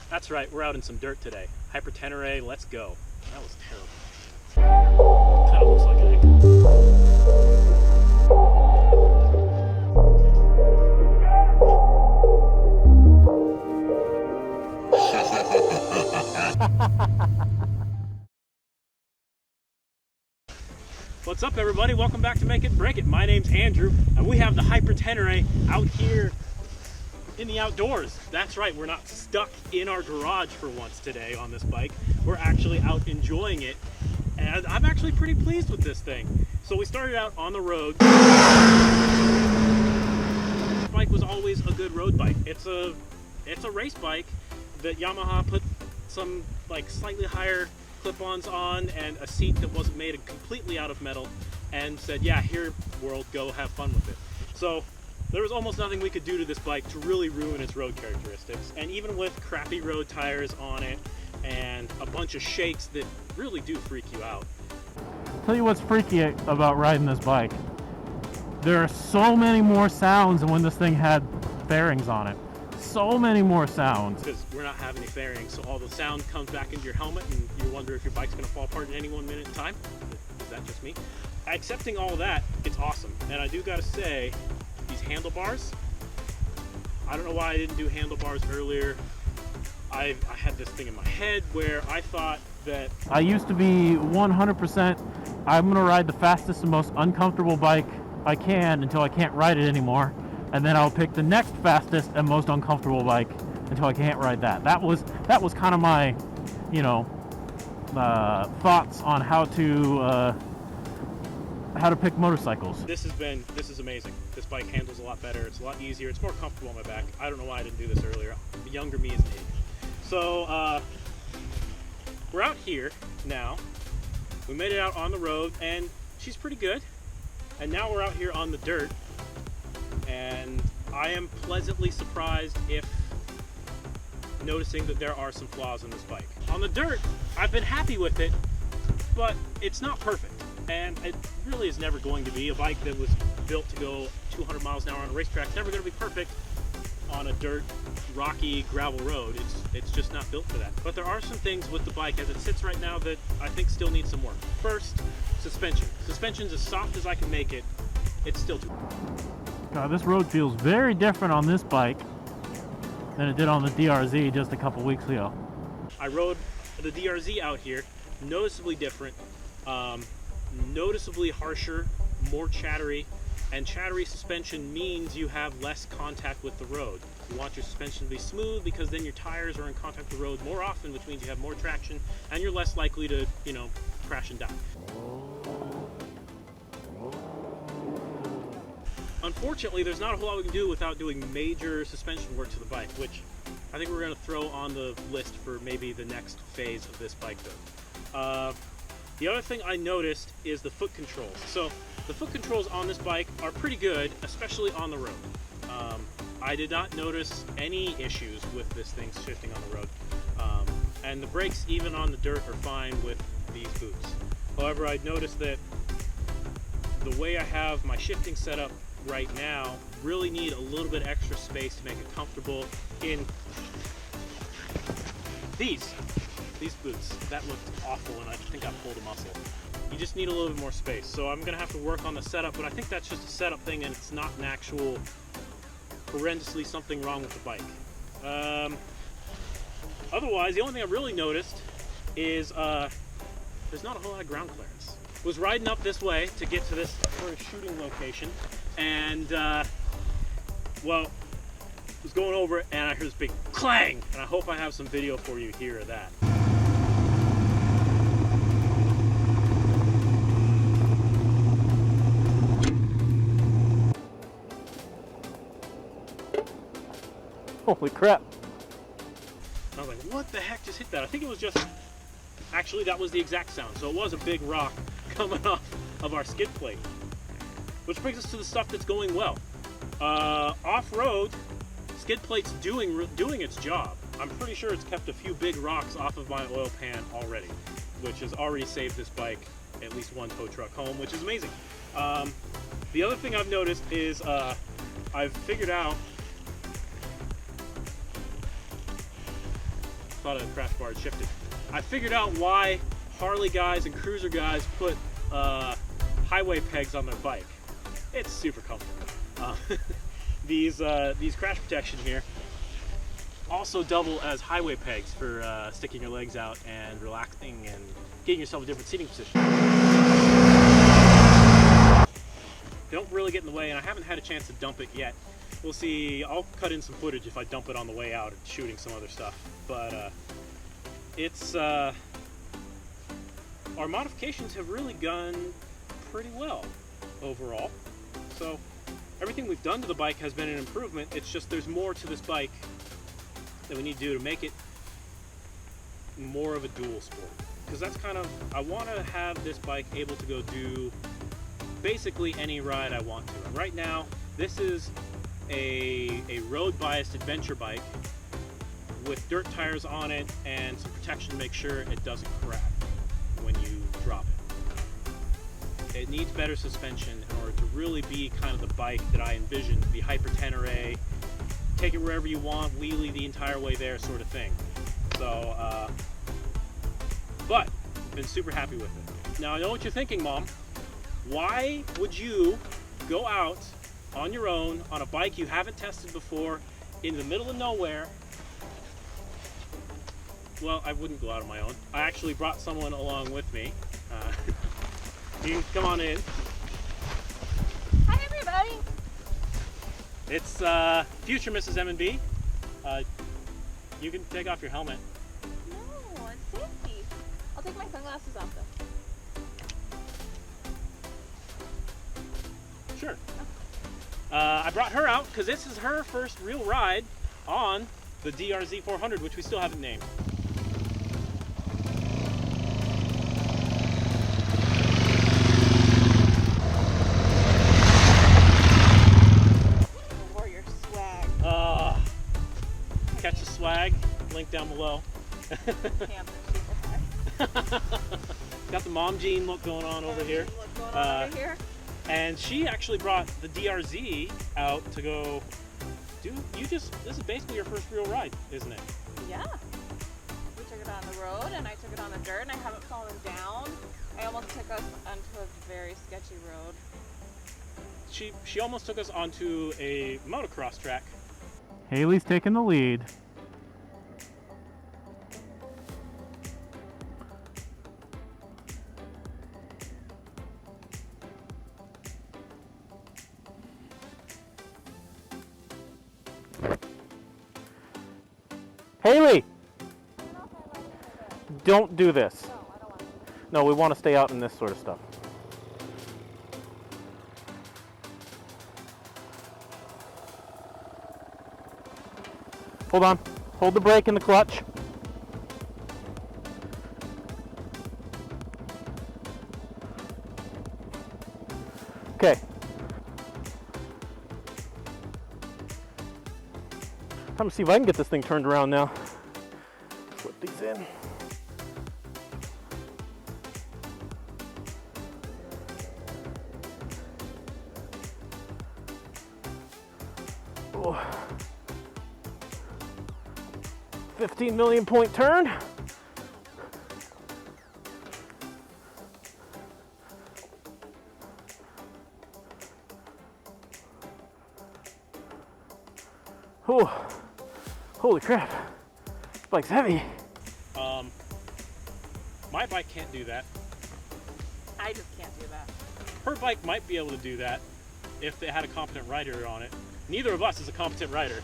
That's right, we're out in some dirt today. HyperTenere, let's go. That was terrible. Kind of looks like an egg. What's up, everybody? Welcome back to Make It Break It. My name's Andrew, and we have the HyperTenere out here in the outdoors. That's right, we're not stuck in our garage for once today on this bike. We're actually out enjoying it, and I'm actually pretty pleased with this thing. So we started out on the road. This bike was always a good road bike. It's a race bike that Yamaha put some like slightly higher clip-ons on and a seat that wasn't made completely out of metal, and said, yeah, here world, go have fun with it. So there was almost nothing we could do to this bike to really ruin its road characteristics. And even with crappy road tires on it and a bunch of shakes that really do freak you out. I'll tell you what's freaky about riding this bike. There are so many more sounds than when this thing had fairings on it. So many more sounds. Because we're not having any fairings, so all the sound comes back into your helmet and you wonder if your bike's going to fall apart in any 1 minute in time. Is that just me? Accepting all of that, it's awesome. And I do got to say, these handlebars, I don't know why I didn't do handlebars earlier. I had this thing in my head where I thought that I used to be 100% I'm gonna ride the fastest and most uncomfortable bike I can until I can't ride it anymore, and then I'll pick the next fastest and most uncomfortable bike until I can't ride that. That was kind of my, thoughts on how to pick motorcycles. this is amazing. This bike handles a lot better. It's a lot easier. It's more comfortable on my back. I don't know why I didn't do this earlier. The younger me is an idiot. So we're out here now. We made it out on the road, and she's pretty good. And now we're out here on the dirt, and I am pleasantly surprised if noticing that there are some flaws in this bike. On the dirt, I've been happy with it, but it's not perfect. And it really is never going to be. A bike that was built to go 200 miles an hour on a racetrack is never going to be perfect on a dirt, rocky gravel road. It's just not built for that. But there are some things with the bike as it sits right now that I think still need some work. First, suspension. Suspension's as soft as I can make it. It's still too. God, this road feels very different on this bike than it did on the DRZ just a couple weeks ago. I rode the DRZ out here, noticeably different. Noticeably harsher, more chattery, and chattery suspension means you have less contact with the road. You want your suspension to be smooth because then your tires are in contact with the road more often, which means you have more traction and you're less likely to, crash and die. Unfortunately, there's not a whole lot we can do without doing major suspension work to the bike, which I think we're going to throw on the list for maybe the next phase of this bike build. The other thing I noticed is the foot controls. So the foot controls on this bike are pretty good, especially on the road. I did not notice any issues with this thing shifting on the road. And the brakes, even on the dirt, are fine with these boots. However, I noticed that the way I have my shifting set up right now, really need a little bit extra space to make it comfortable in these boots. That looked awful, and I think I pulled a muscle. You just need a little bit more space. So I'm gonna have to work on the setup, but I think that's just a setup thing and it's not an actual horrendously something wrong with the bike. Otherwise, the only thing I really noticed is there's not a whole lot of ground clearance. Was riding up this way to get to this sort of shooting location, and was going over it and I heard this big clang, and I hope I have some video for you here of that. Holy crap. I was like, what the heck just hit that? I think it was just, actually that was the exact sound. So it was a big rock coming off of our skid plate. Which brings us to the stuff that's going well. Off-road, skid plate's doing its job. I'm pretty sure it's kept a few big rocks off of my oil pan already, which has already saved this bike at least one tow truck home, which is amazing. The other thing I've noticed is I've figured out thought a crash bar had shifted. I figured out why Harley guys and cruiser guys put highway pegs on their bike. It's super comfortable. These crash protection here also double as highway pegs for sticking your legs out and relaxing and getting yourself a different seating position. They don't really get in the way, and I haven't had a chance to dump it yet. We'll see. I'll cut in some footage if I dump it on the way out and shooting some other stuff. But it's our modifications have really gone pretty well overall. So everything we've done to the bike has been an improvement. It's just there's more to this bike that we need to do to make it more of a dual sport. Because that's kind of, I want to have this bike able to go do basically any ride I want to. And right now, this is a road biased adventure bike with dirt tires on it and some protection to make sure it doesn't crack when you drop it. It needs better suspension in order to really be kind of the bike that I envisioned, the HyperTenere, take it wherever you want, wheelie the entire way there sort of thing. So, but I've been super happy with it. Now I know what you're thinking, Mom. Why would you go out on your own on a bike you haven't tested before in the middle of nowhere? Well, I wouldn't go out on my own. I actually brought someone along with me. You can come on in. Hi, everybody. It's future Mrs. M&B. You can take off your helmet. No, it's safety. I'll take my sunglasses off though. Sure. I brought her out because this is her first real ride on the DRZ 400, which we still haven't named. Warrior swag. Catch the swag, link down below. Camp is super high. Got the mom jean look going on over here. Look going on over here. And she actually brought the DRZ out to go do, this is basically your first real ride, isn't it? Yeah. We took it on the road and I took it on the dirt and I haven't fallen down. I almost took us onto a very sketchy road. She almost took us onto a motocross track. Haley's taking the lead. Haley! Don't do this. No, I don't want to. No, we want to stay out in this sort of stuff. Hold on. Hold the brake and the clutch. Okay. Time to see if I can get this thing turned around now. Flip these in. Oh. 15 million point turn. Oh. Holy crap, this bike's heavy. My bike can't do that. I just can't do that. Her bike might be able to do that if it had a competent rider on it. Neither of us is a competent rider.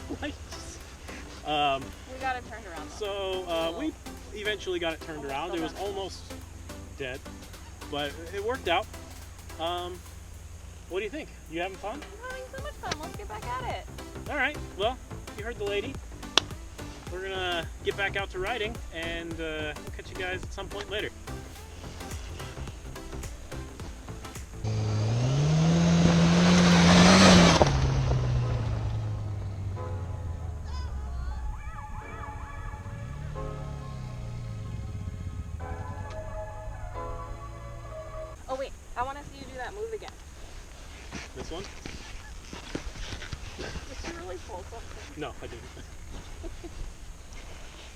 We got it turned around though. So we eventually got it turned around. It was almost dead, but it worked out. What do you think? You having fun? I'm having so much fun. Let's get back at it. All right, well, you heard the lady. We're gonna get back out to riding and we'll catch you guys at some point later. Oh wait, I want to see you do that move again. This one? Did you really pull something? No, I didn't.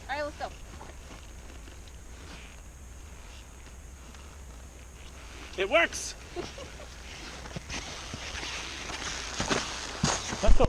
Alright, right, let's go. It works! That's